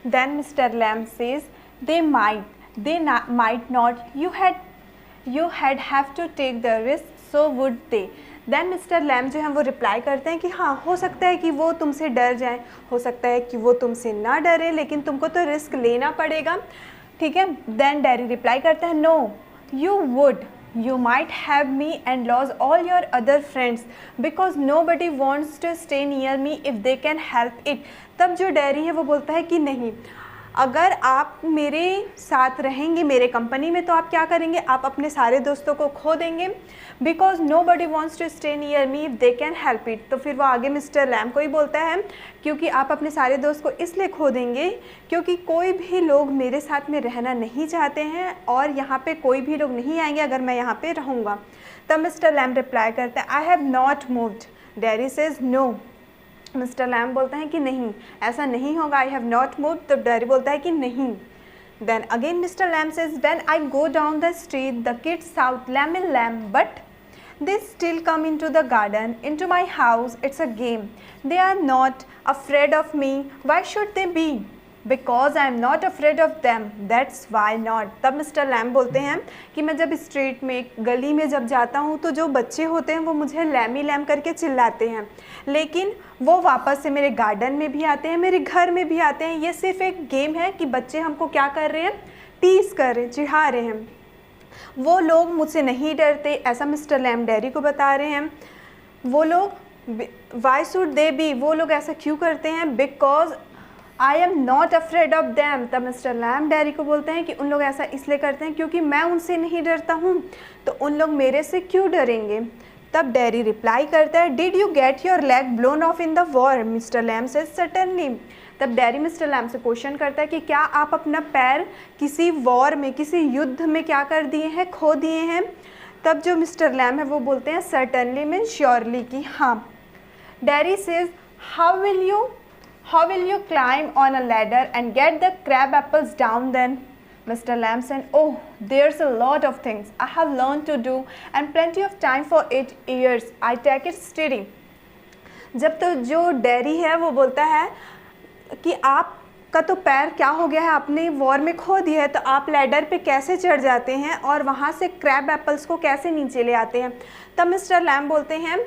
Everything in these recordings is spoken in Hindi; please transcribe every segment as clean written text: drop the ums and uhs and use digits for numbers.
Then Mr. Lamb says, they might not. You had have to take the risk, so would they. Then Mr. Lamb जो हैं वो रिप्लाई करते हैं कि हाँ, हो सकता है कि वो तुमसे डर जाएं, हो सकता है कि वो तुमसे ना डरे, लेकिन तुमको तो रिस्क लेना पड़ेगा, ठीक है. देन डैरी रिप्लाई करता है, no you would. You might have me and lose all your other friends because nobody wants to stay near me if they can help it. तब जो डैरी है वो बोलता है कि नहीं, अगर आप मेरे साथ रहेंगे मेरे कंपनी में तो आप क्या करेंगे, आप अपने सारे दोस्तों को खो देंगे. Because nobody wants to stay near me if they can help it. तो फिर वो आगे मिस्टर लैम को ही बोलता है, क्योंकि आप अपने सारे दोस्त को इसलिए खो देंगे क्योंकि कोई भी लोग मेरे साथ में रहना नहीं चाहते हैं और यहाँ पे कोई भी लोग नहीं आएंगे अगर मैं यहाँ पे रहूँगा. तब मिस्टर लैम रिप्लाई करते हैं, I have not moved. Derry says no. Mr Lamb बोलते हैं कि नहीं, ऐसा नहीं होगा, आई हैव नॉट मूव्ड. तो डैरी बोलता है कि नहीं. Then again Mr Lamb says, when I go down the street the kids shout Lamb in Lamb but they still come into the garden, into my house. It's a game. They are not afraid of me. Why should they be? Because I am not afraid of them. That's why not. तब मिस्टर लैम बोलते हैं कि मैं जब स्ट्रीट में गली में जब जाता हूँ तो जो बच्चे होते हैं वो मुझे लैमी लैम करके चिल्लाते हैं, लेकिन वो वापस से मेरे गार्डन में भी आते हैं, मेरे घर में भी आते हैं. ये सिर्फ एक गेम है कि बच्चे हमको क्या कर रहे हैं, टीज कर रहे हैं, चिढ़ा रहे हैं. वो लोग मुझसे नहीं डरते, ऐसा मिस्टर लैम डैरी को बता रहे हैं. वो लोग वाई शुड दे बी, वो लोग ऐसा क्यों करते हैं, because I am not afraid of them. तब मिस्टर लैम डैरी को बोलते हैं कि उन लोग ऐसा इसलिए करते हैं क्योंकि मैं उनसे नहीं डरता हूँ, तो उन लोग मेरे से क्यों डरेंगे. तब डैरी रिप्लाई करता है, did you get your leg blown off in the war. Mr Lamb says certainly. तब डैरी मिस्टर लैम से क्वेश्चन करता है कि क्या आप अपना पैर किसी वॉर में, किसी युद्ध में क्या कर दिए हैं, खो दिए हैं. तब जो मिस्टर लैम है वो बोलते हैं सर्टेनली मीन श्योरली, कि हाँ. Derry says, how will you climb on a ladder and get the crab apples down then. Mr. Lamb said, oh, there's a lot of things I have learned to do and plenty of time for 8 years. I take it steady. जब तो जो डैरी है वो बोलता है कि आपका तो पैर क्या हो गया है, आपने वॉर में खो दिया है, तो आप लैडर पे कैसे चढ़ जाते हैं और वहाँ से क्रैब एप्पल्स को कैसे नीचे ले आते हैं. तब मिस्टर लैम बोलते हैं,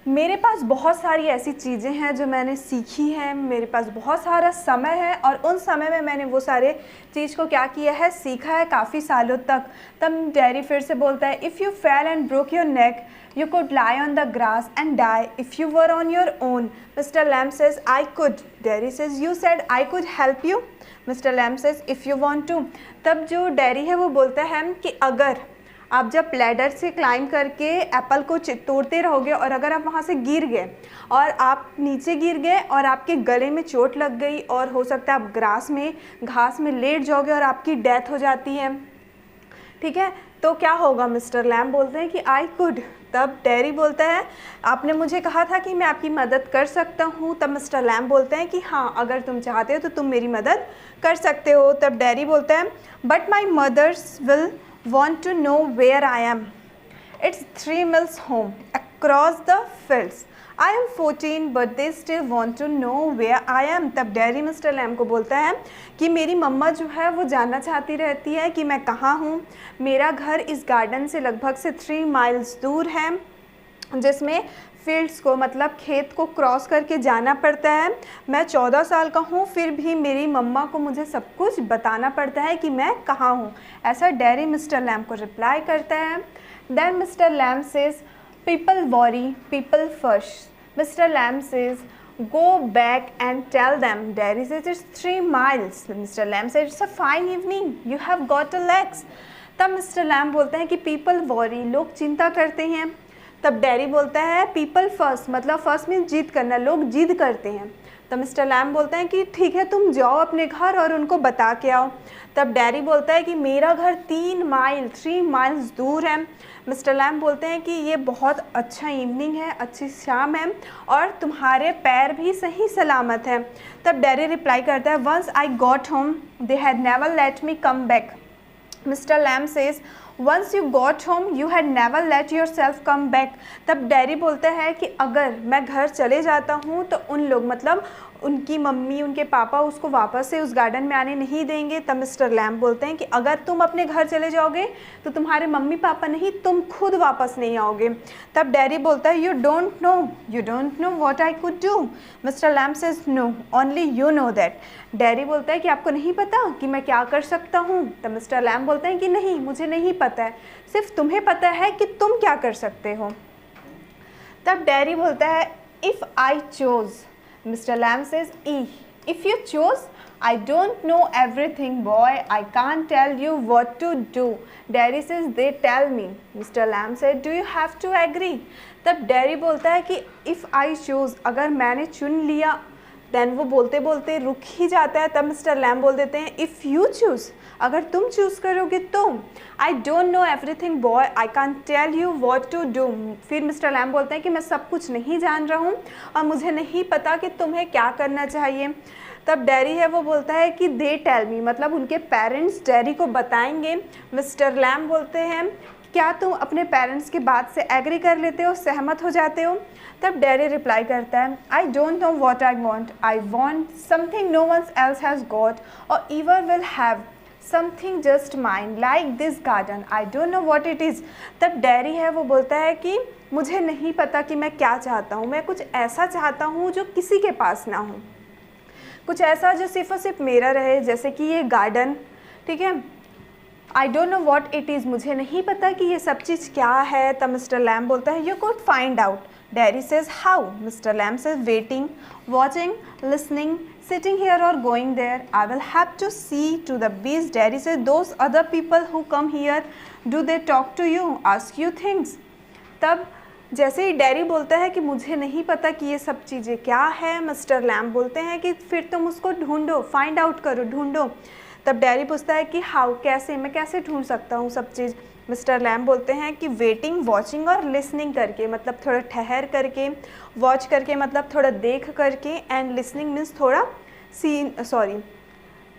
मेरे पास बहुत सारी ऐसी चीज़ें हैं जो मैंने सीखी हैं, मेरे पास बहुत सारा समय है और उन समय में मैंने वो सारे चीज़ को क्या किया है, सीखा है काफ़ी सालों तक. तब डैरी फिर से बोलता है, if you fail and broke your neck you could lie on the grass and die if you were on your own. Mr. Lamb says, I could. Dairy says, you said I could help you. Mr. Lamb says, if you want to. तब जो डैरी है वो बोलता है कि अगर आप जब लैडर से क्लाइंब करके एप्पल को तोड़ते रहोगे और अगर आप वहाँ से गिर गए और आप नीचे गिर गए और आपके गले में चोट लग गई और हो सकता है आप घास में लेट जाओगे और आपकी डेथ हो जाती है, ठीक है, तो क्या होगा. मिस्टर लैम बोलते हैं कि आई कुड. तब डैरी बोलता है, आपने मुझे कहा था कि मैं आपकी मदद कर सकता हूँ. तब मिस्टर लैम बोलते हैं कि हाँ, अगर तुम चाहते हो तो तुम मेरी मदद कर सकते हो. तब डैरी बोलता है, but my mother's will want to know where I am. It's 3 miles home across the fields. I am 14 but they still want to know where I am. तब डैरी मिस्टर लैम को बोलता है कि मेरी मम्मा जो है वो जानना चाहती रहती है कि मैं कहाँ हूँ. मेरा घर इस गार्डन से लगभग से 3 माइल्स दूर है, जिसमें फील्ड्स को मतलब खेत को क्रॉस करके जाना पड़ता है. मैं 14 साल का हूँ, फिर भी मेरी मम्मा को मुझे सब कुछ बताना पड़ता है कि मैं कहाँ हूँ. ऐसा डैरी मिस्टर लैम को रिप्लाई करता है. Then Mr Lamb says, people worry people first. Mr Lamb says, go back and tell them. Derry says, it's 3 miles. Mr Lamb says, it's a fine evening, you have got a legs. तब मिस्टर लैम बोलते हैं कि पीपल वॉरी, लोग चिंता करते हैं. तब डैरी बोलता है, पीपल फर्स्ट, मतलब फर्स्ट मीन जिद करना, लोग जिद करते हैं. तब मिस्टर लैम बोलते हैं कि ठीक है, तुम जाओ अपने घर और उनको बता के आओ. तब डैरी बोलता है कि मेरा घर 3 माइल्स दूर है. मिस्टर लैम बोलते हैं कि ये बहुत अच्छा इवनिंग है, अच्छी शाम है और तुम्हारे पैर भी सही सलामत हैं. तब डैरी रिप्लाई करता है, once I got home they had never let me come back. Mr Lamb says, once you got home you had never let yourself come back. तब डैरी बोलता है कि अगर मैं घर चले जाता हूँ तो उन लोग मतलब उनकी मम्मी उनके पापा उसको वापस से उस गार्डन में आने नहीं देंगे। तब मिस्टर लैम्ब बोलते हैं कि अगर तुम अपने घर चले जाओगे तो तुम्हारे मम्मी पापा नहीं, तुम खुद वापस नहीं आओगे। तब डैडी बोलता है you don't know what I could do. Mr Lamb says no, only you know that. Daddy बोलता है कि आपको नहीं पता कि मैं क्या कर सकता हूँ। तब मिस्टर लैम्ब बोलते हैं कि नहीं, मुझे नहीं पता है, सिर्फ तुम्हें पता है कि तुम क्या कर सकते हो। तब डैडी बोलता है if I chose. Mister Lamb says if you chose, I don't know everything, boy. I can't tell you what to do. Daddy says they tell me. Mr. Lamb said, do you have to agree? तब डैडी बोलता है कि if I choose, अगर मैंने चुन लिया, देन वो बोलते बोलते रुक ही जाता है। तब मिस्टर लैम्ब बोल देते हैं इफ़ यू चूज़, अगर तुम चूज़ करोगे तो। I don't know everything boy, I can't tell you what to do. फिर मिस्टर लैम्ब बोलते हैं कि मैं सब कुछ नहीं जान रहा हूँ और मुझे नहीं पता कि तुम्हें क्या करना चाहिए। तब डैडी है वो बोलता है कि दे टेल मी, मतलब उनके पेरेंट्स डैडी को बताएंगे। मिस्टर लैम्ब बोलते हैं क्या तुम अपने पेरेंट्स की बात से एग्री कर लेते हो, सहमत हो जाते हो। तब डैडी रिप्लाई करता है I don't know what I want something no one else has got or ever will have something just mind like this garden, I don't know what it is. तब डैडी है वो बोलता है कि मुझे नहीं पता कि मैं क्या चाहता हूँ, मैं कुछ ऐसा चाहता हूँ जो किसी के पास ना हो, कुछ ऐसा जो सिर्फ और सिर्फ मेरा रहे, जैसे कि ये गार्डन, ठीक है। I don't know what it is, मुझे नहीं पता कि ये सब चीज़ क्या है। तब मिस्टर लैम्ब बोलता है you could find out. Daddy says how. Mister Lamb says waiting, watching, listening, sitting here or going there. I will have to see to the bees. Daddy says those other people who come here, do they talk to you, ask you things? तब जैसे ही डैडी बोलता है कि मुझे नहीं पता कि ये सब चीज़ें क्या है, मिस्टर लैम्ब बोलते हैं कि फिर तुम उसको ढूंढो, फाइंड आउट करो, ढूंढो। तब डैडी पूछता है कि हाउ, कैसे, मैं कैसे ढूंढ सकता हूँ सब चीज़। मिस्टर लैम्ब बोलते हैं कि वेटिंग, वॉचिंग और लिसनिंग करके, मतलब थोड़ा ठहर करके, वॉच करके मतलब थोड़ा देख करके, एंड लिसनिंग मीन्स थोड़ा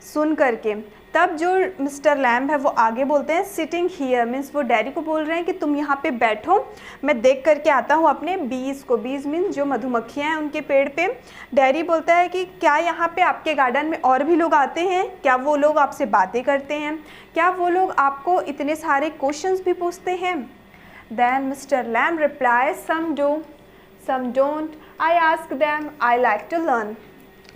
सुन करके। तब जो मिस्टर लैम्ब है वो आगे बोलते हैं सिटिंग हियर, मीन्स वो डैडी को बोल रहे हैं कि तुम यहाँ पे बैठो, मैं देख करके आता हूँ अपने बीज को। बीज मीन्स जो मधुमक्खियाँ हैं उनके पेड़ पे। डैडी बोलता है कि क्या यहाँ पे आपके गार्डन में और भी लोग आते हैं, क्या वो लोग आपसे बातें करते हैं, क्या वो लोग आपको इतने सारे क्वेश्चंस भी पूछते हैं। Then Mr Lamb reply some do, some don't, I ask them, I like to learn.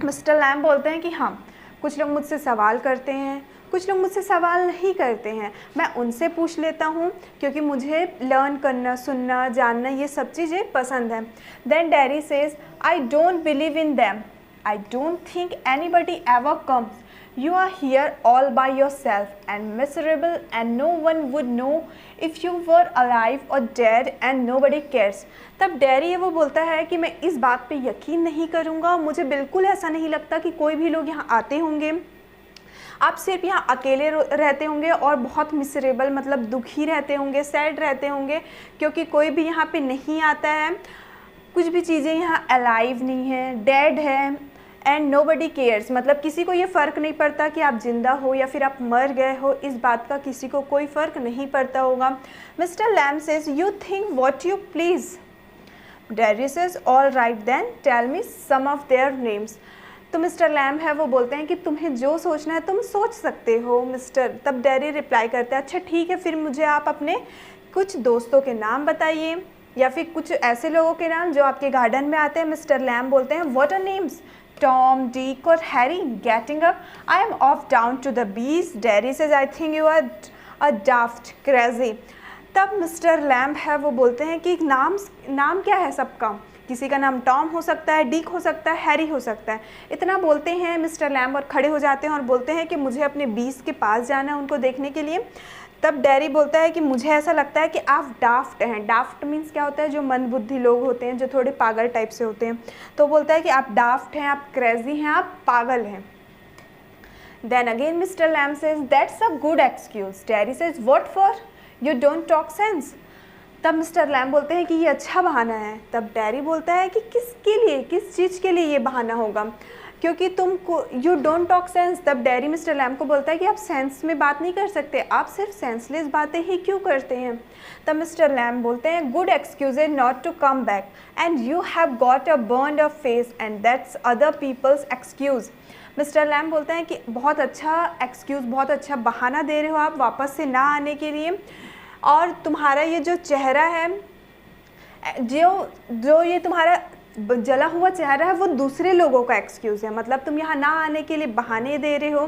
Mr Lamb बोलते हैं कि हाँ, कुछ लोग मुझसे सवाल करते हैं, कुछ लोग मुझसे सवाल नहीं करते हैं, मैं उनसे पूछ लेता हूँ क्योंकि मुझे लर्न करना, सुनना, जानना ये सब चीज़ें पसंद है। Then Daddy says I don't believe in them, I don't think anybody ever comes, you are here all by yourself and miserable and no one would know if you were alive or dead and nobody cares। तब डैडी वो बोलता है कि मैं इस बात पे यकीन नहीं करूँगा, मुझे बिल्कुल ऐसा नहीं लगता कि कोई भी लोग यहाँ आते होंगे, आप सिर्फ यहाँ अकेले रहते होंगे और बहुत मिसरेबल मतलब दुखी रहते होंगे, सैड रहते होंगे, क्योंकि कोई भी यहाँ पे नहीं आता है, कुछ भी चीज़ें यहाँ अलाइव नहीं है, डेड है, एंड नोबडी केयर्स, मतलब किसी को ये फ़र्क नहीं पड़ता कि आप जिंदा हो या फिर आप मर गए हो, इस बात का किसी को कोई फ़र्क नहीं पड़ता होगा। Mr Lamb says you think what you please. Daddy says all right then tell me some of their names. तो मिस्टर लैम्ब है वो बोलते हैं कि तुम्हें जो सोचना है तुम सोच सकते हो मिस्टर। तब डैडी रिप्लाई करते हैं अच्छा ठीक है, फिर मुझे आप अपने कुछ दोस्तों के नाम बताइए या फिर कुछ ऐसे लोगों के नाम जो आपके गार्डन में आते हैं। मिस्टर लैम्ब बोलते हैं what are names, Tom, Dick or Harry? Getting up, I am off down to the bees. Daddy says, I think you are a daft, crazy. तब मिस्टर लैम्ब है वो बोलते हैं कि नाम क्या है सबका, किसी का नाम टॉम हो सकता है, डिक हो सकता है, हैरी हो सकता है। इतना बोलते हैं मिस्टर लैम्ब और खड़े हो जाते हैं और बोलते हैं कि मुझे अपने बीज के पास जाना है उनको देखने के लिए। तब डैडी बोलता है कि मुझे ऐसा लगता है कि आप डाफ्ट हैं। डाफ्ट मीन्स क्या होता है, जो मंदबुद्धि लोग होते हैं, जो थोड़े पागल टाइप से होते हैं। तो बोलता है कि आप डाफ्ट हैं, आप क्रेजी हैं, आप पागल हैं। Then again Mr Lamb says that's a good excuse. Daddy says what for, you don't talk sense. तब मिस्टर लैम्ब बोलते हैं कि ये अच्छा बहाना है। तब डैडी बोलता है कि किसके लिए, किस चीज़ के लिए ये बहाना होगा, क्योंकि तुमको यू डोंट टॉक सेंस। तब डैरी मिस्टर लैम को बोलता है कि आप सेंस में बात नहीं कर सकते, आप सिर्फ सेंसलेस बातें ही क्यों करते हैं। तब मिस्टर लैम बोलते हैं good excuse not to come back and you have got a burned a face and that's other people's excuse. Mr Lamb बोलते हैं कि बहुत अच्छा एक्सक्यूज़, बहुत अच्छा बहाना दे रहे हो आप वापस से ना आने के लिए, और तुम्हारा ये जो चेहरा है, जो ये तुम्हारा जला हुआ चेहरा है, वो दूसरे लोगों का एक्सक्यूज़ है। मतलब तुम यहाँ ना आने के लिए बहाने दे रहे हो,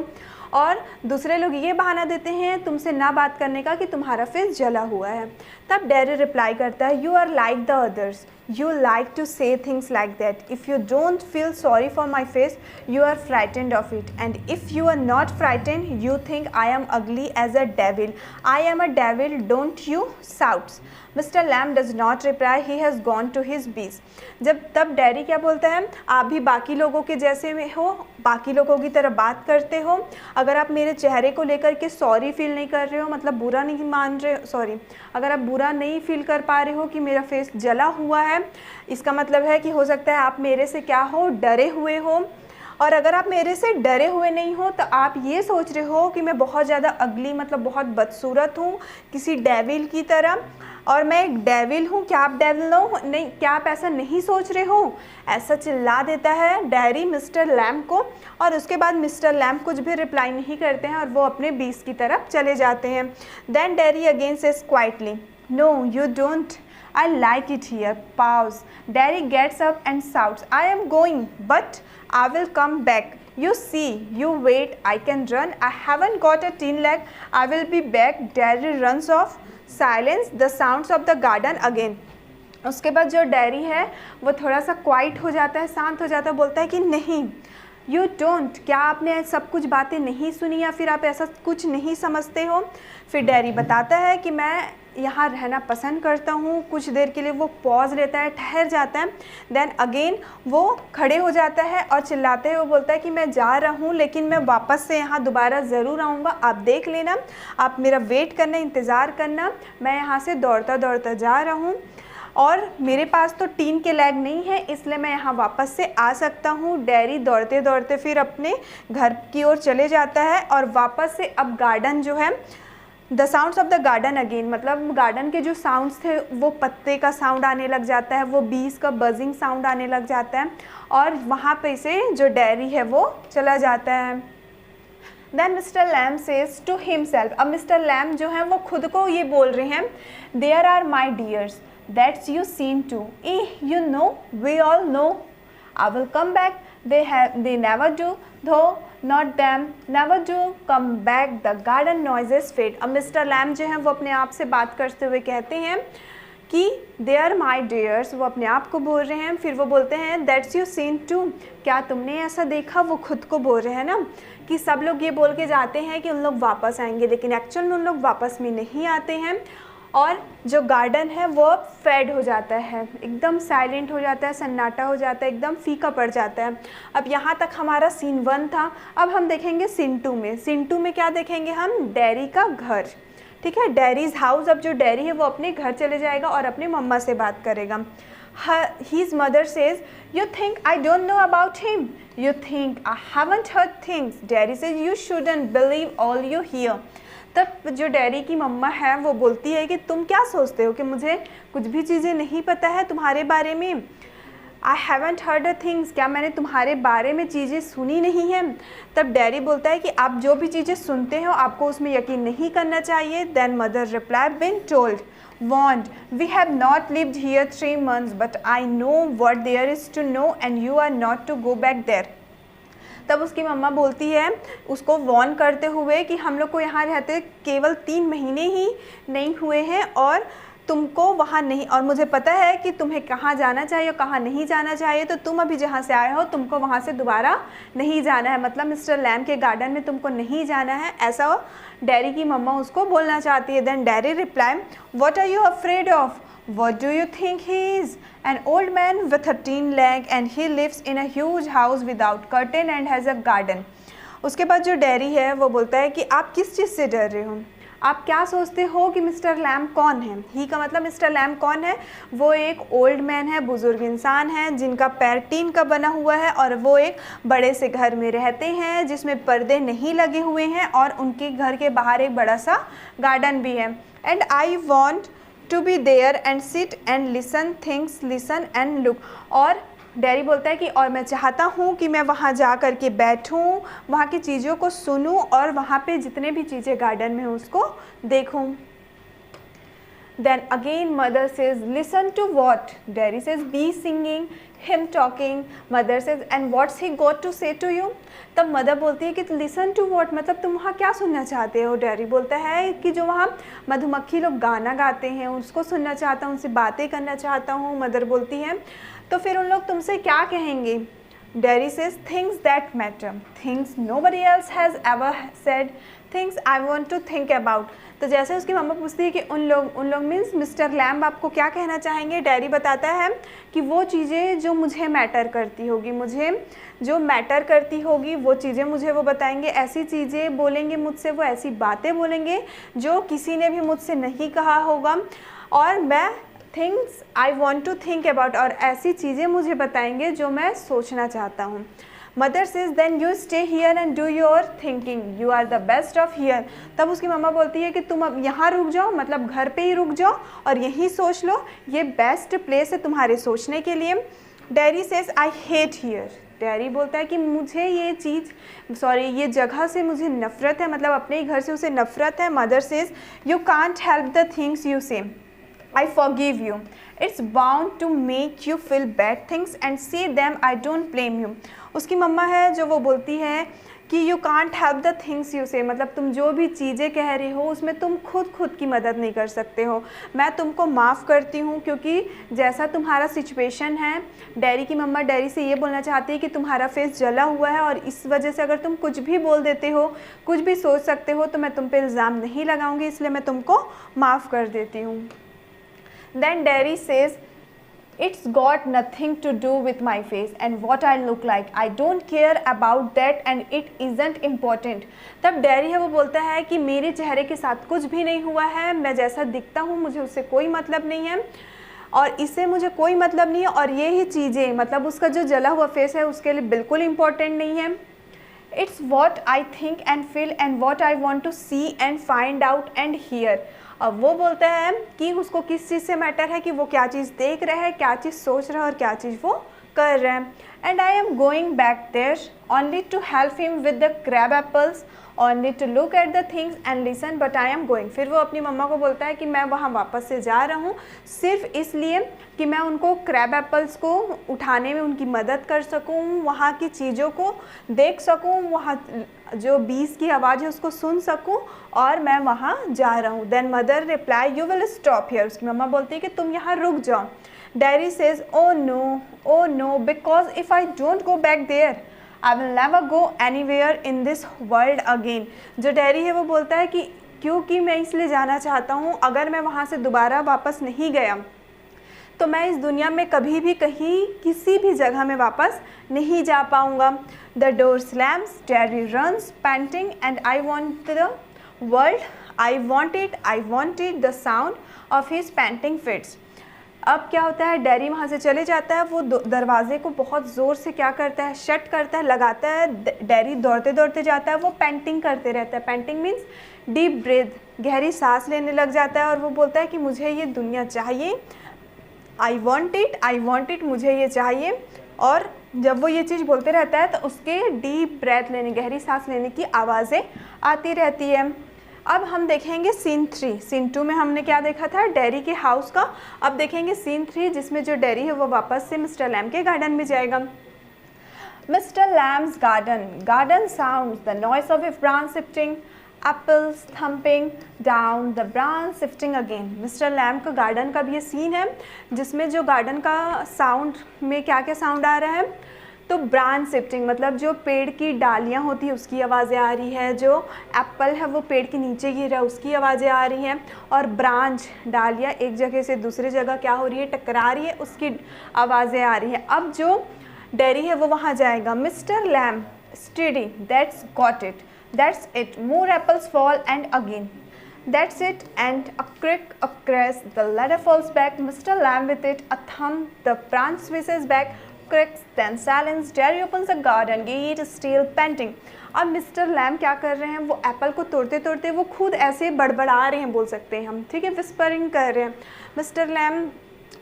और दूसरे लोग ये बहाना देते हैं तुमसे ना बात करने का कि तुम्हारा फेस जला हुआ है। तब डैरी रिप्लाई करता है you are like the others, you like to say things like that. If you don't feel sorry for my face, you are frightened of it, and if you are not frightened, you think I am ugly as a devil. I am a devil, don't you shout. Mr. Lamb does not reply, he has gone to his bees. जब तब डैरी क्या बोलता है, आप भी बाकी लोगों के जैसे में हो, बाकी लोगों की तरह बात करते हो। अगर आप मेरे चेहरे को लेकर के सॉरी फील नहीं कर रहे हो, मतलब बुरा नहीं मान रहे हो, सॉरी, अगर आप बुरा नहीं फील कर पा रहे हो कि मेरा फेस जला हुआ है, इसका मतलब है कि हो सकता है आप मेरे से क्या हो, डरे हुए हो। और अगर आप मेरे से डरे हुए नहीं हो तो आप ये सोच रहे हो कि मैं बहुत ज़्यादा अगली, मतलब बहुत बदसूरत हूँ, किसी डेविल की तरह, और मैं एक डेविल हूँ। क्या आप डेविल हो? नहीं, क्या आप ऐसा नहीं सोच रहे हो? ऐसा चिल्ला देता है डैरी मिस्टर लैम को, और उसके बाद मिस्टर लैम कुछ भी रिप्लाई नहीं करते हैं और वो अपने बीस की तरफ चले जाते हैं। Then Derry again says quietly no you don't, I like it here. Pause. Daddy gets up and shouts, I am going, but I will come back. You see, you wait, I can run. I haven't got a tin leg. I will be back. Daddy runs off. Silence. The sounds of the garden again. उसके बाद जो डैरी है वो थोड़ा सा क्वाइट हो जाता है, शांत हो जाता है, बोलता है कि नहीं, यू डोंट, क्या आपने सब कुछ बातें नहीं सुनी या फिर आप ऐसा कुछ नहीं समझते हो। फिर डैरी बताता है कि मैं यहाँ रहना पसंद करता हूँ। कुछ देर के लिए वो पॉज लेता है, ठहर जाता है, देन अगेन वो खड़े हो जाता है और चिल्लाते हुए बोलता है कि मैं जा रहा हूँ, लेकिन मैं वापस से यहाँ दोबारा ज़रूर आऊँगा, आप देख लेना, आप मेरा वेट करना, इंतज़ार करना, मैं यहाँ से दौड़ता दौड़ता जा रहा हूँ और मेरे पास तो टीन के लैग नहीं है, इसलिए मैं यहाँ वापस से आ सकता हूँ। डैरी दौड़ते दौड़ते फिर अपने घर की ओर चले जाता है और वापस से अब गार्डन जो है, the sounds of the garden again, मतलब गार्डन के जो साउंड्स थे वो पत्ते का साउंड आने लग जाता है, वो बीज का बजिंग साउंड आने लग जाता है और वहाँ पे से जो डैरी है वो चला जाता है। Then Mr Lamb says to himself, अब मिस्टर लैम जो है वो खुद को ये बोल रहे हैं, there are my dears that's you seem to, you know, we all know, I will come back, they never do, though not them, never do come back, the garden noises fade। अब मिस्टर लैम जो हैं वो अपने आप से बात करते हुए कहते हैं कि दे आर माई डियर्स, वो अपने आप को बोल रहे हैं। फिर वो बोलते हैं दैट्स यू सीन टू, क्या तुमने ऐसा देखा, वो खुद को बोल रहे हैं ना कि सब लोग ये बोल के जाते हैं कि उन लोग वापस आएंगे, लेकिन एक्चुअल में उन लोग वापस में नहीं आते हैं और जो गार्डन है वो फेड हो जाता है, एकदम साइलेंट हो जाता है, सन्नाटा हो जाता है, एकदम फीका पड़ जाता है। अब यहाँ तक हमारा सीन 1 था। अब हम देखेंगे सीन 2 में। सीन 2 में क्या देखेंगे हम, डैरी का घर, ठीक है, डैरीज हाउस। अब जो डैरी है वो अपने घर चले जाएगा और अपनी मम्मा से बात करेगा। His mother says, you think I don't know about him? You think I haven't heard things? Daddy says, you shouldn't believe all you hear. तब जो डैरी की मम्मा है वो बोलती है कि तुम क्या सोचते हो कि मुझे कुछ भी चीज़ें नहीं पता है तुम्हारे बारे में। I haven't heard things, क्या मैंने तुम्हारे बारे में चीज़ें सुनी नहीं हैं। तब डैडी बोलता है कि आप जो भी चीज़ें सुनते हो आपको उसमें यकीन नहीं करना चाहिए। Then mother replied, been told, warned, we have not lived here 3 months, but I know what there is to know and you are not to go back there। तब उसकी मम्मा बोलती है उसको वॉर्न करते हुए कि हम लोग को यहाँ रहते केवल 3 महीने ही नहीं हुए हैं और तुमको वहाँ नहीं, और मुझे पता है कि तुम्हें कहाँ जाना चाहिए और कहाँ नहीं जाना चाहिए, तो तुम अभी जहाँ से आए हो तुमको वहाँ से दोबारा नहीं जाना है, मतलब मिस्टर लैम के गार्डन में तुमको नहीं जाना है, ऐसा डैरी की मम्मा उसको बोलना चाहती है। Then Derry reply, what are you afraid of, what do you think he is? An old man with a tin leg and he lives in a huge house without curtain and has a garden। उसके बाद जो डैरी है वो बोलता है कि आप किस चीज़ से डर रहे हो, आप क्या सोचते हो कि मिस्टर लैम्ब कौन है? ही का मतलब मिस्टर लैम्ब कौन है? वो एक ओल्ड मैन है, बुज़ुर्ग इंसान है जिनका पैर टीन का बना हुआ है और वो एक बड़े से घर में रहते हैं जिसमें पर्दे नहीं लगे हुए हैं और उनके घर के बाहर एक बड़ा सा गार्डन भी है। And I want to be there and sit and listen things, listen and look. और डैरी बोलता है कि और मैं चाहता हूँ कि मैं वहाँ जा कर के बैठूँ, वहाँ की चीज़ों को सुनूँ और वहाँ पे जितने भी चीज़ें गार्डन में हैं उसको देखूँ। Then again mother says listen to what? Daddy says be singing, him talking. Mother says and what's he got to say to you? तब मदर बोलती है कि listen to what, मतलब तुम वहाँ क्या सुनना चाहते हो? डैडी बोलता है कि जो वहाँ मधुमक्खी लोग गाना गाते हैं उसको सुनना चाहता हूँ, उनसे बातें करना चाहता हूँ। मदर बोलती है तो फिर उन लोग तुमसे क्या कहेंगे? Daddy says things that matter, things nobody else has ever said, things I want to think about. तो जैसे उसकी मम्मा पूछती है कि उन लोग मीन्स मिस्टर लैम्ब आपको क्या कहना चाहेंगे? डैडी बताता है कि वो चीज़ें जो मुझे मैटर करती होगी, मुझे जो मैटर करती होगी वो चीज़ें मुझे वो बताएंगे, ऐसी चीज़ें बोलेंगे मुझसे, वो ऐसी बातें बोलेंगे जो किसी ने भी मुझसे नहीं कहा होगा। और मैं things I want to think about, और ऐसी चीज़ें मुझे बताएंगे जो मैं सोचना चाहता हूँ। Mother says then you stay here and do your thinking, you are the best of here. तब उसकी मम्मा बोलती है कि तुम अब यहाँ रुक जाओ, मतलब घर पे ही रुक जाओ और यहीं सोच लो, ये बेस्ट प्लेस है तुम्हारे सोचने के लिए। Daddy says I hate here. Daddy बोलता है कि मुझे ये जगह से मुझे नफ़रत है, मतलब अपने ही घर से उसे नफ़रत है। Mother says you can't help the things you से, I forgive you. It's bound to make you feel bad things and say them. I don't blame you. उसकी मम्मा है जो वो बोलती है कि you can't help the things you say, मतलब तुम जो भी चीज़ें कह रहे हो उसमें तुम खुद की मदद नहीं कर सकते हो। मैं तुमको माफ़ करती हूँ क्योंकि जैसा तुम्हारा सिचुएशन है, डैडी की मम्मा डैडी से ये बोलना चाहती है कि तुम्हारा फेस जला हुआ है और इस वजह से अगर तुम कुछ भी बोल देते हो, कुछ भी सोच सकते हो, तो मैं तुम पे इल्ज़ाम नहीं लगाऊंगी, इसलिए मैं तुमको माफ़ कर देती हूँ। Then Daddy says, it's got nothing to do with my face and what I look like. I don't care about that and it isn't important. तब डैडी है वो बोलता है कि मेरे चेहरे के साथ कुछ भी नहीं हुआ है, मैं जैसा दिखता हूँ मुझे उससे कोई मतलब नहीं है और इससे मुझे कोई मतलब नहीं है, और ये ही चीज़ें मतलब उसका जो जला हुआ फेस है उसके लिए बिल्कुल इम्पोर्टेंट नहीं है। It's what I think and feel and what I want to see and find out and hear. अब वो बोलता है कि उसको किस चीज़ से मैटर है कि वो क्या चीज़ देख रहा है, क्या चीज़ सोच रहा है और क्या चीज़ वो कर रहा है। And I am going back there only to help him with the crab apples, only to look at the things and listen, but I am going. फिर वो अपनी मम्मा को बोलता है कि मैं वहाँ वापस से जा रहा हूँ सिर्फ इसलिए कि मैं उनको क्रैब एप्पल्स को उठाने में उनकी मदद कर सकूँ, वहाँ की चीज़ों को देख सकूँ, वहाँ जो बीज की आवाज़ है उसको सुन सकूँ, और मैं वहाँ जा रहा हूँ। Then mother reply you will stop here. उसकी मम्मा बोलती है कि तुम यहाँ रुक जाओ। Daddy says oh no because if I don't go back there I will never go anywhere in this world again. जो डैडी है वो बोलता है कि क्योंकि मैं इसलिए जाना चाहता हूँ, अगर मैं वहाँ से दोबारा वापस नहीं गया तो मैं इस दुनिया में कभी भी कहीं किसी भी जगह में वापस नहीं जा पाऊँगा। The door slams, daddy runs painting and I want the world, I want it the sound of his painting fits. अब क्या होता है, डैडी वहाँ से चले जाता है, वो दरवाजे को बहुत ज़ोर से क्या करता है, शट करता है, लगाता है। डैडी दौड़ते दौड़ते जाता है, वो पेंटिंग करते रहता है। पेंटिंग मीन्स डीप ब्रीथ, गहरी सांस लेने लग जाता है और वो बोलता है कि मुझे ये दुनिया चाहिए, आई वॉन्ट इट, मुझे ये चाहिए। और जब वो ये चीज़ बोलते रहता है तो उसके डीप ब्रेथ लेने, गहरी सांस लेने की आवाज़ें आती रहती है। अब हम देखेंगे सीन 3। सीन 2 में हमने क्या देखा था, डैडी के हाउस का। अब देखेंगे सीन 3 जिसमें जो डैडी है वो वापस से मिस्टर लैम्ब के गार्डन में जाएगा। Mister Lamb's garden sounds the noise of A branch shifting, apples thumping down the branch shifting again। Mister lamb का गार्डन का भी ये सीन है जिसमें जो गार्डन का साउंड में क्या क्या साउंड आ रहा है, तो ब्रांच शिफ्टिंग मतलब जो पेड़ की डालियाँ होती है उसकी आवाज़ें आ रही है, जो एप्पल है वो पेड़ के नीचे गिर रहा है उसकी आवाज़ें आ रही हैं, और ब्रांच डालियाँ एक जगह से दूसरी जगह क्या हो रही है, टकरा रही है, उसकी आवाज़ें आ रही हैं। अब जो डैडी है वो वहाँ जाएगा। Mister lamb study, that's got it, that's it, more apples fall and again। That's it, and a crick, a crash, the ladder falls back, Mr. Lamb with it, a thump, the branch swishes back, cracks, then silence, Derry opens the garden gate, still panting. अब मिस्टर लैम क्या कर रहे हैं, वो एप्पल को तोड़ते तोड़ते वो खुद ऐसे बड़बड़ा रहे हैं, बोल सकते हैं हम, ठीक है, विस्परिंग कर रहे हैं। मिस्टर लैम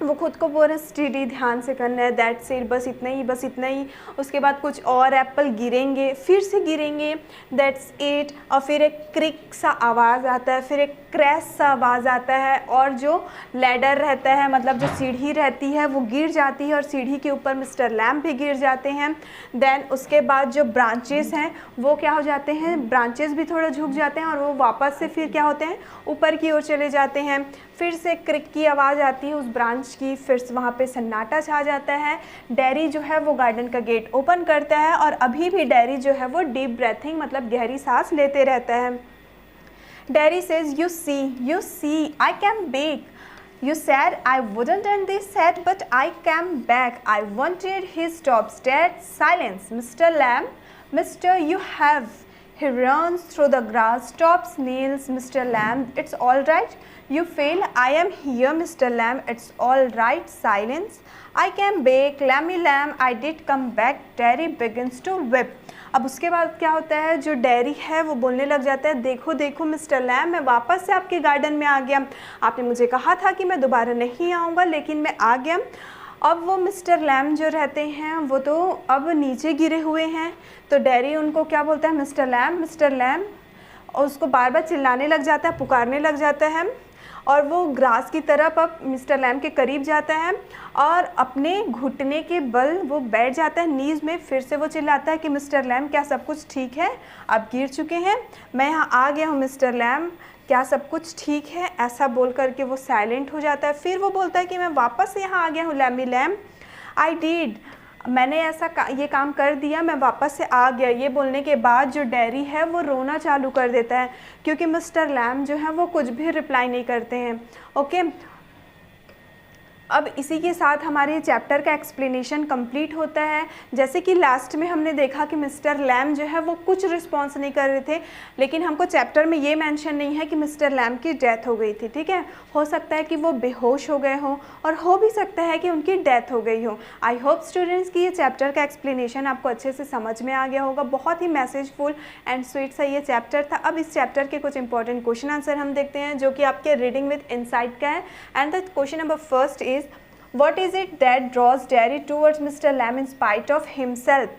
वो खुद को बोल रहे हैं स्टडी, ध्यान से करना है, दैट्स इट, बस इतना ही, बस इतना ही। उसके बाद कुछ और एप्पल गिरेंगे, फिर से गिरेंगे, दैट्स इट, और फिर एक क्रिक सा आवाज़ आता है, फिर एक क्रैश सा आवाज़ आता है, और जो लैडर रहता है, मतलब जो सीढ़ी रहती है, वो गिर जाती है और सीढ़ी के ऊपर मिस्टर लैम भी गिर जाते हैं। देन उसके बाद जो ब्रांचेस हैं वो क्या हो जाते हैं, ब्रांचेस भी थोड़ा झुक जाते हैं और वो वापस से फिर क्या होते हैं, ऊपर की ओर चले जाते हैं। फिर से क्रिक की आवाज़ आती है उस ब्रांच की, फिर से वहाँ पे सन्नाटा छा जाता है। डैरी जो है वो गार्डन का गेट ओपन करता है और अभी भी डैरी जो है वो डीप ब्रेथिंग मतलब गहरी सांस लेते रहता है। Derry says, you see I came back, you said I wouldn't, and they said but I came back, I wanted his stops, dead silence, Mr. Lamb, Mr. you have, he runs through the grass, stops nails, Mr. Lamb, it's all right, you fail, I am here, Mr. Lamb, it's all right, silence, I came back, Lammy Lamb, I did come back, Derry begins to whip. अब उसके बाद क्या होता है, जो डैरी है वो बोलने लग जाता है, देखो देखो मिस्टर लैम, मैं वापस से आपके गार्डन में आ गया, आपने मुझे कहा था कि मैं दोबारा नहीं आऊँगा लेकिन मैं आ गया। अब वो मिस्टर लैम जो रहते हैं वो तो अब नीचे गिरे हुए हैं, तो डैरी उनको क्या बोलता है, मिस्टर लैम, और उसको बार बार चिल्लाने लग जाता है, पुकारने लग जाता है, और वो ग्रास की तरफ अब मिस्टर लैम के करीब जाता है और अपने घुटने के बल वो बैठ जाता है नीज़ में। फिर से वो चिल्लाता है कि मिस्टर लैम क्या सब कुछ ठीक है, आप गिर चुके हैं, मैं यहाँ आ गया हूँ मिस्टर लैम, क्या सब कुछ ठीक है, ऐसा बोल करके वो साइलेंट हो जाता है। फिर वो बोलता है कि मैं वापस यहाँ आ गया हूँ लैमी लैम, आई डिड, मैंने ये काम कर दिया, मैं वापस से आ गया। ये बोलने के बाद जो डैरी है वो रोना चालू कर देता है क्योंकि मिस्टर लैम जो है वो कुछ भी रिप्लाई नहीं करते हैं। ओके, अब इसी के साथ हमारे चैप्टर का एक्सप्लेनेशन कंप्लीट होता है। जैसे कि लास्ट में हमने देखा कि मिस्टर लैम जो है वो कुछ रिस्पॉन्स नहीं कर रहे थे, लेकिन हमको चैप्टर में ये मेंशन नहीं है कि मिस्टर लैम की डेथ हो गई थी, ठीक है, हो सकता है कि वो बेहोश हो गए हों और हो भी सकता है कि उनकी डेथ हो गई हो। आई होप स्टूडेंट्स कि ये चैप्टर का एक्सप्लेनेशन आपको अच्छे से समझ में आ गया होगा। बहुत ही मैसेजफुल एंड स्वीट सा ये चैप्टर था। अब इस चैप्टर के कुछ इंपॉर्टेंट क्वेश्चन आंसर हम देखते हैं जो कि आपके रीडिंग विद इनसाइट का है। And the question number first is, What is it that draws Derry towards Mr. Lamb in spite of himself?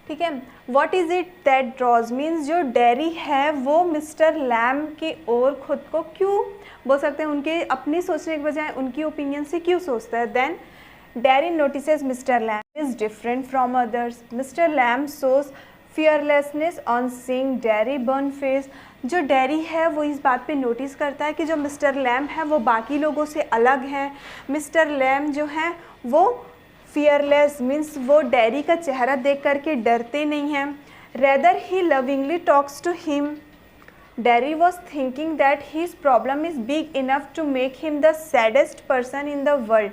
ठीक है, What is it that draws means जो डैरी है वो मिस्टर लैम की ओर खुद को क्यों, बोल सकते हैं उनके अपनी सोचने के बजाय उनकी ओपिनियन से क्यों सोचता है। Then Derry notices mister Lamb is different from others, mister Lamb shows fearlessness on seeing Derry burn face। जो डैरी है वो इस बात पे नोटिस करता है कि जो मिस्टर लैम है वो बाकी लोगों से अलग हैं। मिस्टर लैम जो है वो फियरलेस मीन्स वो डैरी का चेहरा देख करके डरते नहीं हैं। Rather he lovingly talks to him, Derry was thinking that his problem is big enough to make him the saddest person in the world.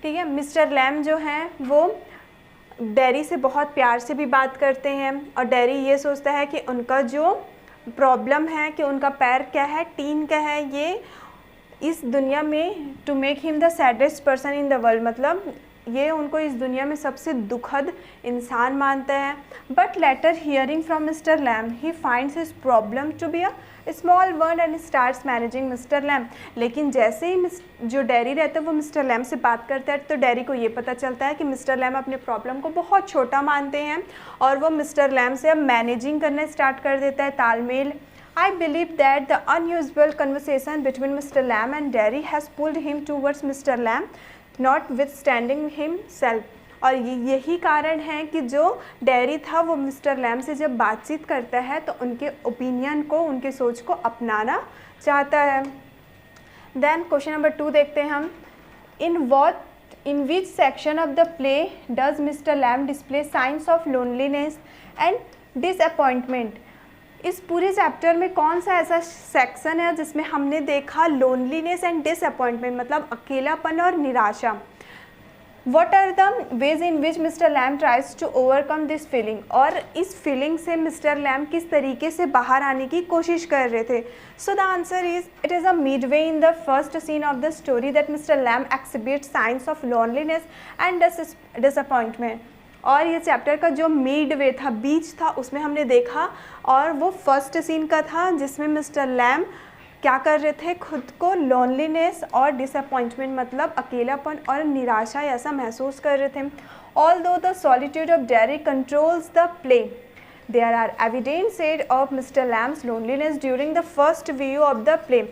ठीक है, मिस्टर लैम जो हैं वो डैरी से बहुत प्यार से भी बात करते हैं और डैरी ये सोचता है कि उनका जो प्रॉब्लम है कि उनका पैर क्या है, टीन का है, ये इस दुनिया में to make him the saddest person in the world, मतलब ये उनको इस दुनिया में सबसे दुखद इंसान मानता है। But later hearing from mister Lamb he finds his problem to be a small one and starts managing mister Lamb. लेकिन जैसे ही जो डैरी रहता है वो मिस्टर लैम से बात करता है तो डैरी को ये पता चलता है कि मिस्टर लैम अपने प्रॉब्लम को बहुत छोटा मानते हैं और वो मिस्टर लैम से अब मैनेजिंग करना स्टार्ट कर देता है, तालमेल। I believe that the unusual conversation between Mr. Lamb and Derry has pulled him towards Mr. Lamb, notwithstanding himself। और यही कारण है कि जो डैरी था वो मिस्टर लैम से जब बातचीत करता है तो उनके ओपिनियन को, उनके सोच को अपनाना चाहता है। देन क्वेश्चन नंबर 2 देखते हैं हम। In which section of the play does Mr Lamb display signs of loneliness and disappointment. इस पूरे चैप्टर में कौन सा ऐसा सेक्शन है जिसमें हमने देखा लोनलीनेस एंड डिसअपॉइंटमेंट, मतलब अकेलापन और निराशा। What are the ways in which mister Lamb tries to overcome this feeling, और इस फीलिंग से मिस्टर लैम किस तरीके से बाहर आने की कोशिश कर रहे थे. So the answer is it is a mid way in the first scene of the story that mister Lamb exhibit signs of loneliness and disappointment. और ये चैप्टर का जो मिड वे था, बीच था, उसमें हमने देखा, और वो फर्स्ट सीन का था जिसमें मिस्टर लैम क्या कर रहे थे, खुद को लोनलीनेस और डिसअपॉइंटमेंट मतलब अकेलापन और निराशा ऐसा महसूस कर रहे थे. Although the solitude of Derry controls the play, there are evident shade of mister Lamb's loneliness during the first view of the play.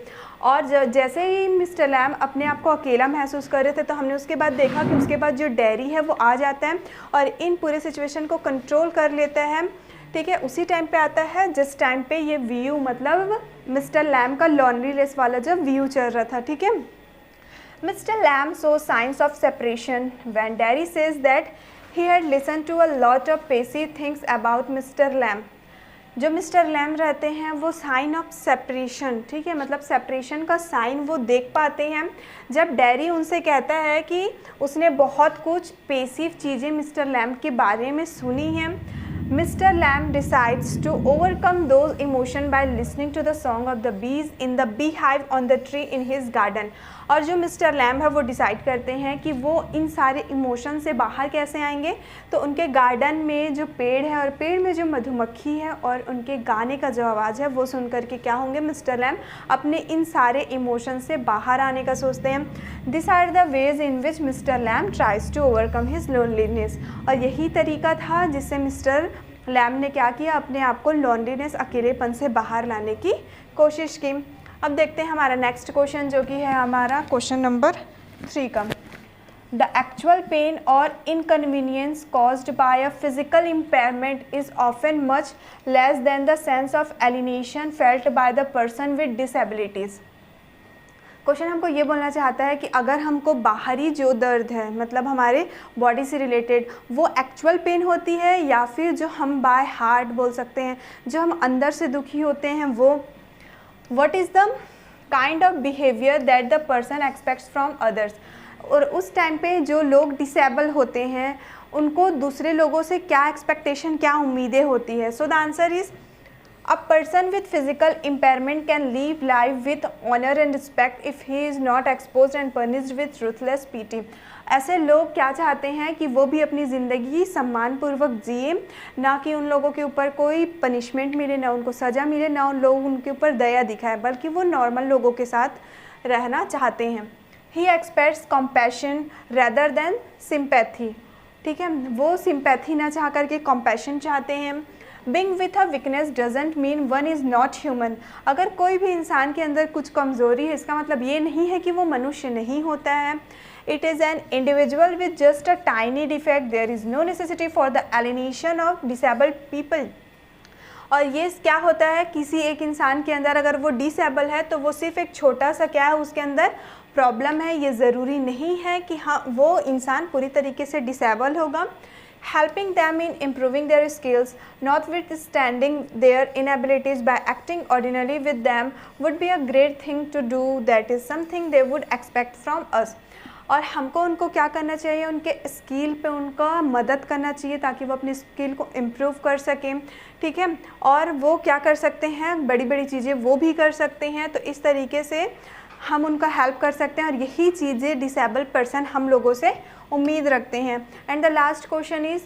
और जैसे ही मिस्टर लैम अपने आप को अकेला महसूस कर रहे थे, तो हमने उसके बाद देखा कि उसके बाद जो डेरी है वो आ जाता है और इन पूरे सिचुएशन को कंट्रोल कर लेता है. ठीक है, उसी टाइम पे आता है जिस टाइम पे ये व्यू मतलब मिस्टर लैम का लॉन्लीनेस वाला जब व्यू चल रहा था. ठीक है, mister Lamb shows signs of separation when Derry says that he had listen to a lot of passive things about mister Lamb. जो मिस्टर लैम रहते हैं वो साइन ऑफ सेपरेशन, ठीक है, मतलब सेपरेशन का साइन वो देख पाते हैं जब डेरी उनसे कहता है कि उसने बहुत कुछ पेसिव चीज़ें मिस्टर लैम के बारे में सुनी हैं. Mr. Lamb decides to overcome those emotions by listening to the song of the bees in the beehive on the tree in his garden. और जो मिस्टर लैम्ब है वो डिसाइड करते हैं कि वो इन सारे इमोशन से बाहर कैसे आएंगे. तो उनके गार्डन में जो पेड़ है और पेड़ में जो मधुमक्खी है और उनके गाने का जो आवाज़ है वो सुन करके क्या होंगे, मिस्टर लैम्ब अपने इन सारे इमोशन से बाहर आने का सोचते हैं. This are the ways in which mister Lamb tries to overcome his loneliness. और यही तरीका था जिससे मिस्टर लैम ने क्या किया, अपने आप को लॉन्लीनेस अकेलेपन से बाहर लाने की कोशिश की. अब देखते हैं हमारा नेक्स्ट क्वेश्चन जो कि है हमारा क्वेश्चन नंबर 3 का. द एक्चुअल पेन और inconvenience caused by a physical impairment is often much less than the sense of alienation felt by the person with disabilities. Question हमको ये बोलना चाहता है कि अगर हमको बाहरी जो दर्द है मतलब हमारे बॉडी से रिलेटेड वो एक्चुअल पेन होती है या फिर जो हम बाय हार्ट बोल सकते हैं, जो हम अंदर से दुखी होते हैं, वो what is the kind of behaviour that the person aspects from others. और उस टाइम पे जो लोग डिसेबल होते हैं उनको दूसरे लोगों से क्या एक्सपेक्टेशन, क्या उम्मीदें होती है. सो the answer is A person with physical impairment can live life with honor and respect if he is not exposed and punished with ruthless pity. ऐसे लोग क्या चाहते हैं कि वो भी अपनी ज़िंदगी सम्मानपूर्वक जिए, ना कि उन लोगों के ऊपर कोई पनिशमेंट मिले, ना उनको सज़ा मिले, ना उन लोग उनके ऊपर दया दिखाए, बल्कि वो नॉर्मल लोगों के साथ रहना चाहते हैं. He expects compassion rather than sympathy. ठीक है, वो सिंपैथी ना चाह करके compassion चाहते हैं. Being with a weakness doesn't mean one is not human. अगर कोई भी इंसान के अंदर कुछ कमज़ोरी है इसका मतलब ये नहीं है कि वो मनुष्य नहीं होता है. It is an individual with just a tiny defect. There is no necessity for the alienation of disabled people. और ये क्या होता है, किसी एक इंसान के अंदर अगर वो डिसेबल है तो वो सिर्फ एक छोटा सा क्या है उसके अंदर प्रॉब्लम है. ये ज़रूरी नहीं है कि हाँ वो इंसान पूरी तरीके से डिसेबल होगा. Helping them in improving their skills, notwithstanding their inabilities by acting ordinarily with them would be a great thing to do. That is something they would expect from us. और हमको उनको क्या करना चाहिए, उनके स्किल पे उनका मदद करना चाहिए ताकि वो अपनी स्किल को इम्प्रूव कर सकें. ठीक है, और वो क्या कर सकते हैं, बड़ी बड़ी चीज़ें वो भी कर सकते हैं. तो इस तरीके से हम उनका हेल्प कर सकते हैं और यही चीज़ें डिसेबल पर्सन हम लोगों से उम्मीद रखते हैं. And the last question is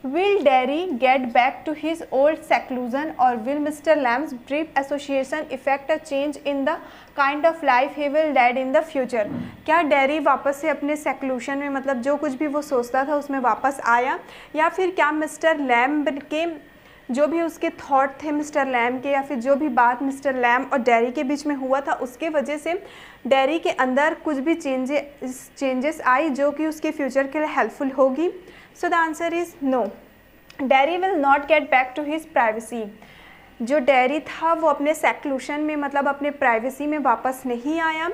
will Derry get back to his old seclusion or will Mr Lamb's brief association effect a change in the kind of life he will lead in the future. क्या डेरी वापस से अपने सेक्लूशन में मतलब जो कुछ भी वो सोचता था उसमें वापस आया, या फिर क्या मिस्टर लैम्ब के जो भी उसके थॉट थे मिस्टर लैम के, या फिर जो भी बात मिस्टर लैम और डेरी के बीच में हुआ था उसके वजह से डेरी के अंदर कुछ भी चेंजेस आई जो कि उसके फ्यूचर के लिए हेल्पफुल होगी. So the answer is no. Derry will not get back to his privacy. जो डेरी था वो अपने सेक्लूशन में मतलब अपने प्राइवेसी में वापस नहीं आया.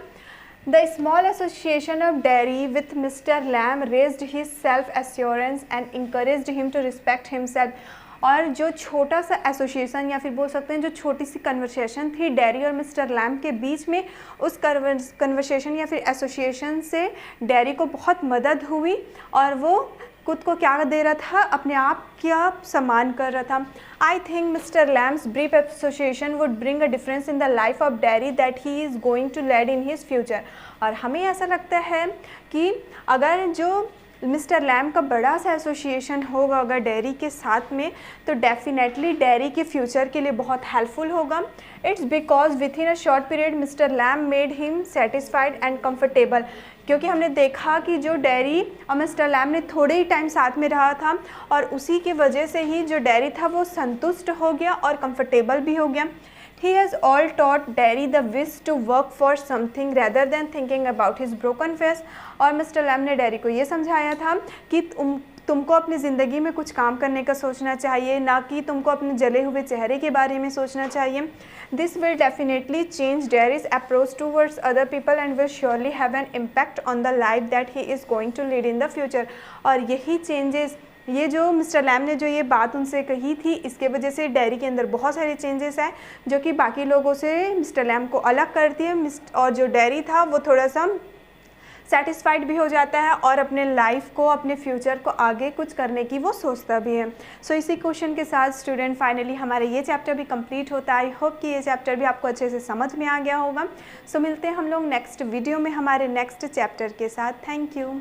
The small association of Derry with Mr. Lamb raised his self-assurance and encouraged him to respect himself. और जो छोटा सा एसोसिएशन या फिर बोल सकते हैं जो छोटी सी कन्वर्सेशन थी डेरी और मिस्टर लैम्ब के बीच में, उस कन्वर्सेशन या फिर एसोसिएशन से डेरी को बहुत मदद हुई और वो खुद को क्या दे रहा था, अपने आप क्या सम्मान कर रहा था। I think mister Lamb's brief association would bring a difference in the life of Derry that he is going to lead in his future. और हमें ऐसा लगता है कि अगर जो मिस्टर लैम्ब का बड़ा सा एसोसिएशन होगा अगर डेरी के साथ में, तो डेफिनेटली डेरी के फ्यूचर के लिए बहुत हेल्पफुल होगा। It's because with in a short period mister lamb made him satisfied and comfortable, क्योंकि हमने देखा कि जो डेरी और मिस्टर लैम्ब ने थोड़े ही टाइम साथ में रहा था और उसी की वजह से ही जो डेरी था वो संतुष्ट हो गया और कंफर्टेबल भी हो गया। He has all taught Derry the wish to work for something rather than thinking about his broken face। और मिस्टर लैम्ब ने डेरी को ये समझाया था कि तुमको अपनी ज़िंदगी में कुछ काम करने का सोचना चाहिए, ना कि तुमको अपने जले हुए चेहरे के बारे में सोचना चाहिए। This will definitely change Derry's approach towards other people and will surely have an impact on the life that he is going to lead in the future. और यही चेंजेस, ये जो मिस्टर लैम्ब ने जो ये बात उनसे कही थी, इसके वजह से डेरी के अंदर बहुत सारे चेंजेस आए जो कि बाकी लोगों से मिस्टर लैम्ब को अलग करती है। और जो डेरी था वो थोड़ा सा सेटिस्फाइड भी हो जाता है और अपने लाइफ को, अपने फ्यूचर को आगे कुछ करने की वो सोचता भी है। सो इसी क्वेश्चन के साथ स्टूडेंट फाइनली हमारा ये चैप्टर भी कंप्लीट होता है। आई होप कि ये चैप्टर भी आपको अच्छे से समझ में आ गया होगा। सो मिलते हैं हम लोग नेक्स्ट वीडियो में हमारे नेक्स्ट चैप्टर के साथ। Thank you.